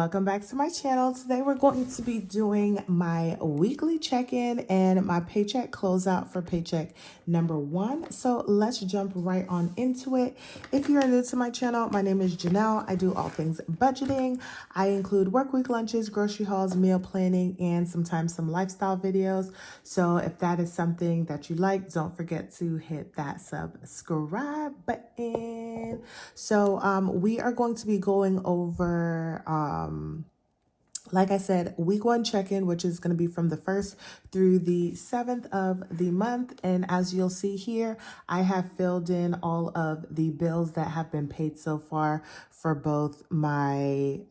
welcome back to my channel. Today we're going to be doing my weekly check-in and my paycheck closeout for paycheck number 1. So let's jump right on into it. If you are new to my channel, my name is Janelle. I do all things budgeting. I include work week lunches, grocery hauls, meal planning, and sometimes some lifestyle videos. So if that is something that you like, don't forget to hit that subscribe button. So we are going to be going over, like I said, week 1 check-in, which is going to be from the 1st through the 7th of the month. And as you'll see here, I have filled in all of the bills that have been paid so far for both my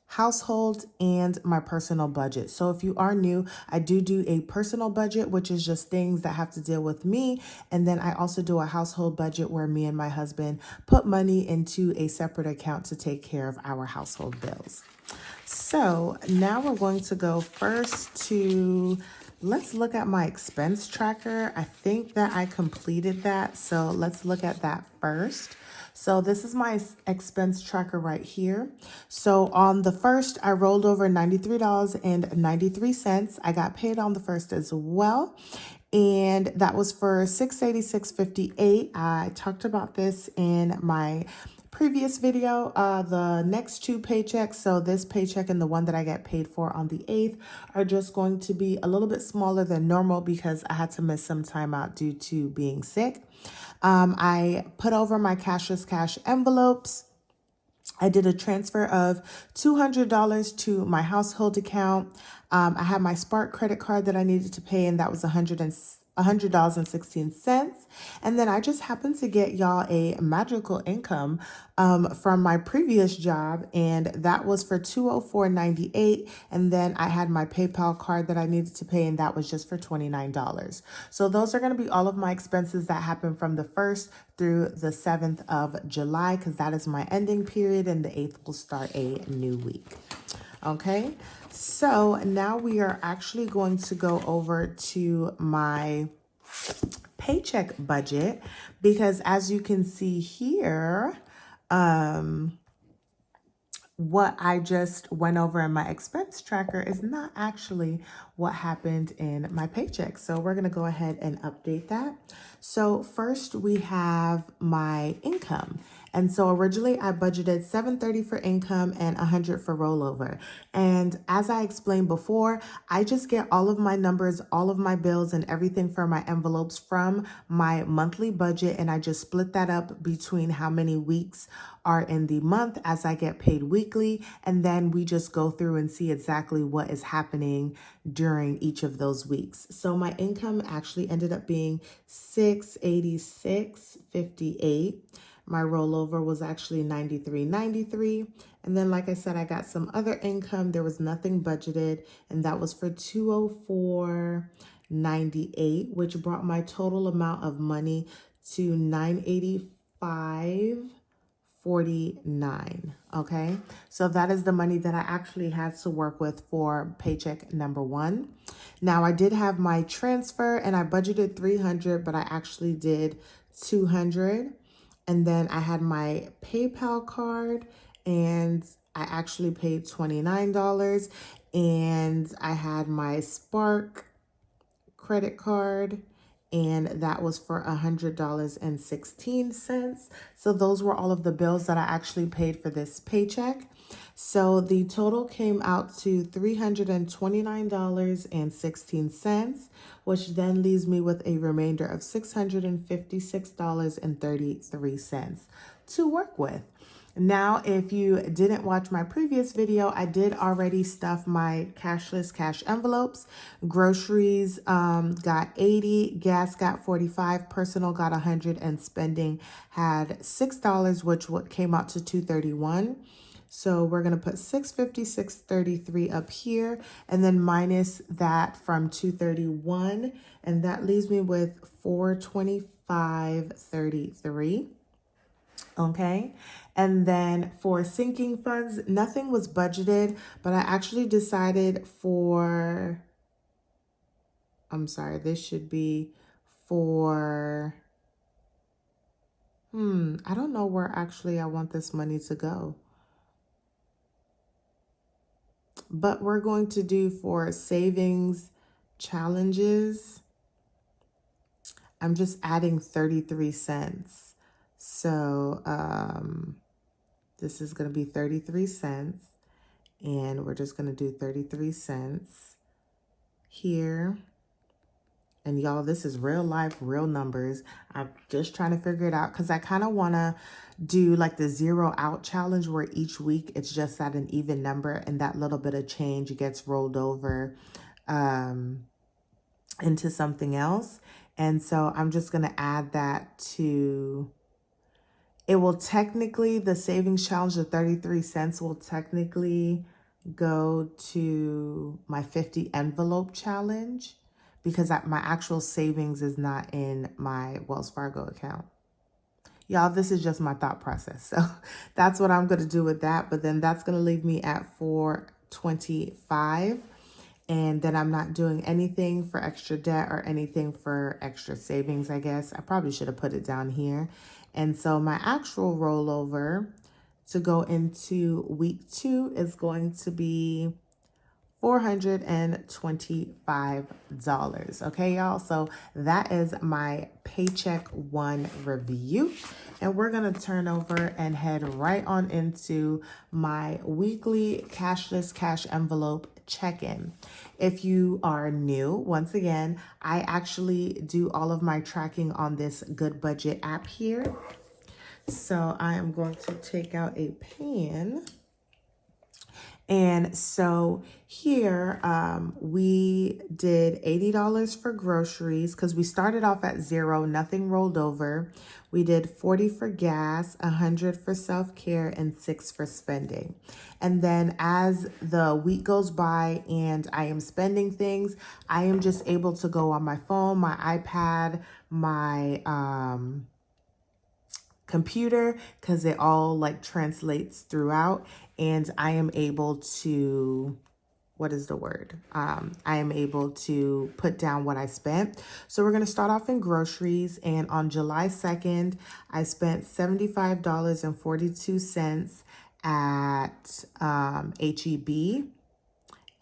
household and my personal budget. So if you are new, I do a personal budget, which is just things that have to deal with me. And then I also do a household budget where me and my husband put money into a separate account to take care of our household bills. So now we're going to go first to, let's look at my expense tracker. I think that I completed that. So let's look at that first. So this is my expense tracker right here. So on the 1st, I rolled over $93.93. I got paid on the 1st as well. And that was for $686.58. I talked about this in my previous video. The next 2 paychecks, so this paycheck and the one that I get paid for on the 8th, are just going to be a little bit smaller than normal because I had to miss some time out due to being sick. I put over my cashless cash envelopes. I did a transfer of $200 to my household account. I had my Spark credit card that I needed to pay, and that was $100.16. And then I just happened to get y'all a magical income from my previous job, and that was for $204.98. And then I had my PayPal card that I needed to pay, and that was just for $29. So those are going to be all of my expenses that happened from the 1st through the 7th of July, because that is my ending period, and the 8th will start a new week. Okay, so now we are actually going to go over to my paycheck budget, because as you can see here, what I just went over in my expense tracker is not actually what happened in my paycheck. So we're going to go ahead and update that. So first we have my income. And so originally I budgeted $730 for income and $100 for rollover. And as I explained before, I just get all of my numbers, all of my bills and everything for my envelopes from my monthly budget. And I just split that up between how many weeks are in the month as I get paid weekly. And then we just go through and see exactly what is happening during each of those weeks. So my income actually ended up being $686.58. My rollover was actually $93.93. And then, like I said, I got some other income. There was nothing budgeted, and that was for $204.98, which brought my total amount of money to $985.49. Okay, so that is the money that I actually had to work with for paycheck number 1. Now I did have my transfer, and I budgeted $300, but I actually did $200. And then I had my PayPal card, and I actually paid $29. And I had my Spark credit card, and that was for $100.16. So those were all of the bills that I actually paid for this paycheck. So the total came out to $329.16, which then leaves me with a remainder of $656.33 to work with. Now, if you didn't watch my previous video, I did already stuff my cashless cash envelopes. Groceries got 80, gas got 45, personal got 100, and spending had $6, which came out to $231. So we're going to put $656.33 up here, and then minus that from $231, and that leaves me with $425.33. Okay, and then for sinking funds, nothing was budgeted, but I actually decided for, I'm sorry, this should be for, I don't know where actually I want this money to go. But we're going to do for savings challenges, I'm just adding 33 cents. So this is going to be 33 cents. And we're just going to do 33 cents here. And y'all, this is real life, real numbers. I'm just trying to figure it out because I kind of want to do like the 0 out challenge where each week it's just at an even number and that little bit of change gets rolled over into something else. And so I'm just going to add that to, it will technically, the savings challenge of 33 cents will technically go to my 50 envelope challenge, because my actual savings is not in my Wells Fargo account. Y'all, this is just my thought process. So that's what I'm going to do with that. But then that's going to leave me at $425. And then I'm not doing anything for extra debt or anything for extra savings, I guess. I probably should have put it down here. And so my actual rollover to go into week 2 is going to be $425. Okay, y'all. So that is my Paycheck 1 review. And we're going to turn over and head right on into my weekly cashless cash envelope check-in. If you are new, once again, I actually do all of my tracking on this Good Budget app here. So I am going to take out a pen. And so here we did $80 for groceries because we started off at 0, nothing rolled over. We did 40 for gas, 100 for self-care, and 6 for spending. And then as the week goes by and I am spending things, I am just able to go on my phone, my iPad, my computer, because it all like translates throughout, and I am able to, what is the word? I am able to put down what I spent. So we're going to start off in groceries, and on July 2nd, I spent $75.42 at HEB.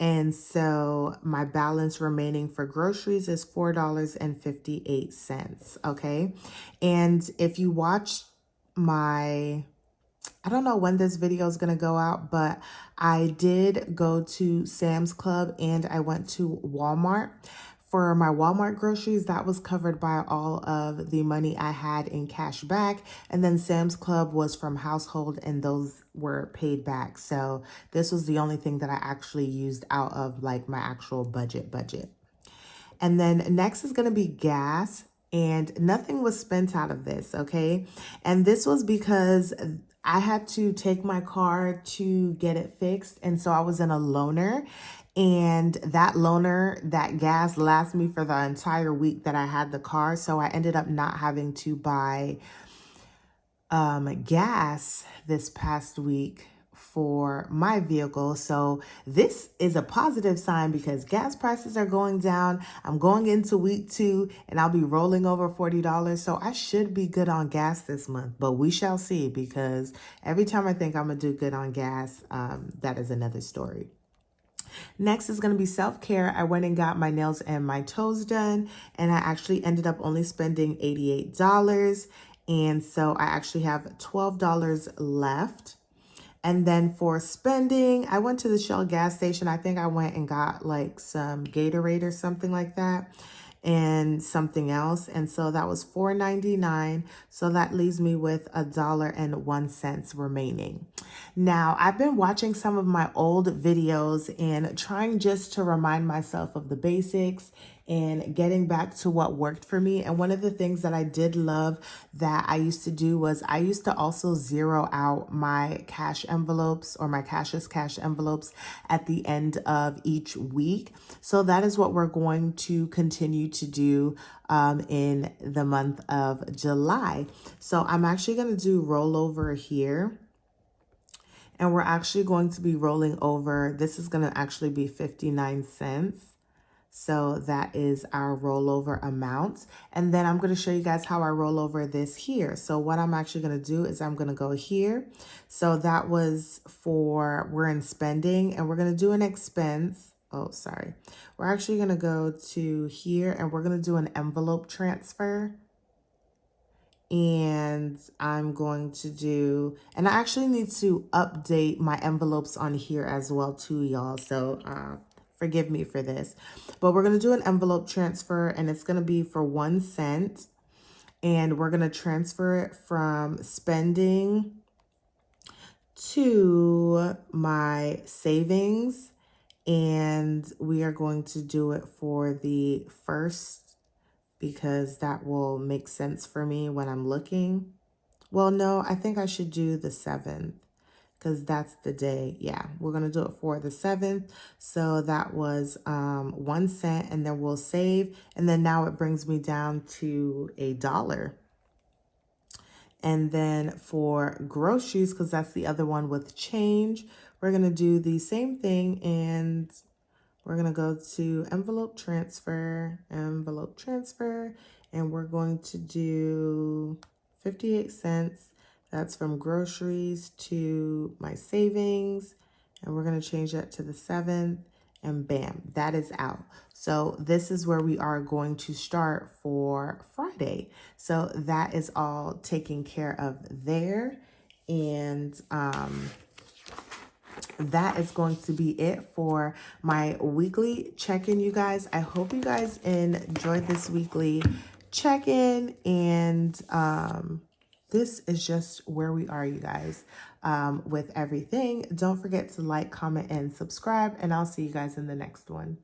And so my balance remaining for groceries is $4.58. Okay. And if you watch I don't know when this video is going to go out, but I did go to Sam's Club and I went to Walmart. For my Walmart groceries, that was covered by all of the money I had in cash back. And then Sam's Club was from household and those were paid back. So this was the only thing that I actually used out of like my actual budget. And then next is going to be gas. And nothing was spent out of this, okay? And this was because I had to take my car to get it fixed. And so I was in a loaner. And that loaner, that gas lasted me for the entire week that I had the car. So I ended up not having to buy gas this past week for my vehicle. So this is a positive sign because gas prices are going down. I'm going into week 2 and I'll be rolling over $40. So I should be good on gas this month, but we shall see, because every time I think I'm gonna do good on gas, that is another story. Next is going to be self-care. I went and got my nails and my toes done, and I actually ended up only spending $88. And so I actually have $12 left. And then for spending, I went to the Shell gas station. I think I went and got like some Gatorade or something like that and something else. And so that was $4.99. So that leaves me with $1.01 remaining. Now, I've been watching some of my old videos and trying just to remind myself of the basics and getting back to what worked for me. And one of the things that I did love that I used to do was I used to also zero out my cash envelopes or my cashless cash envelopes at the end of each week. So that is what we're going to continue to do in the month of July. So I'm actually going to do rollover here. And we're actually going to be rolling over. This is going to actually be 59 cents. So that is our rollover amount. And then I'm going to show you guys how I roll over this here. So what I'm actually going to do is I'm going to go here. So that was for, we're in spending, and we're going to do an expense. Oh, sorry. We're actually going to go to here, and we're going to do an envelope transfer. And I'm going to do, and I actually need to update my envelopes on here as well too, y'all. So forgive me for this, but we're going to do an envelope transfer, and it's going to be for 1 cent. And we're going to transfer it from spending to my savings. And we are going to do it for the first, because that will make sense for me when I'm looking. Well, no, I think I should do the 7th, because that's the day. Yeah, we're going to do it for the 7th. So that was 1 cent, and then we'll save. And then now it brings me down to $1. And then for groceries, because that's the other one with change, we're going to do the same thing, and we're going to go to envelope transfer, and we're going to do 58 cents. That's from groceries to my savings, and we're going to change that to the 7th, and bam, that is out. So this is where we are going to start for Friday. So that is all taken care of there. And that is going to be it for my weekly check-in, you guys. I hope you guys enjoyed this weekly check-in, and this is just where we are, you guys, with everything. Don't forget to like, comment, and subscribe, and I'll see you guys in the next one.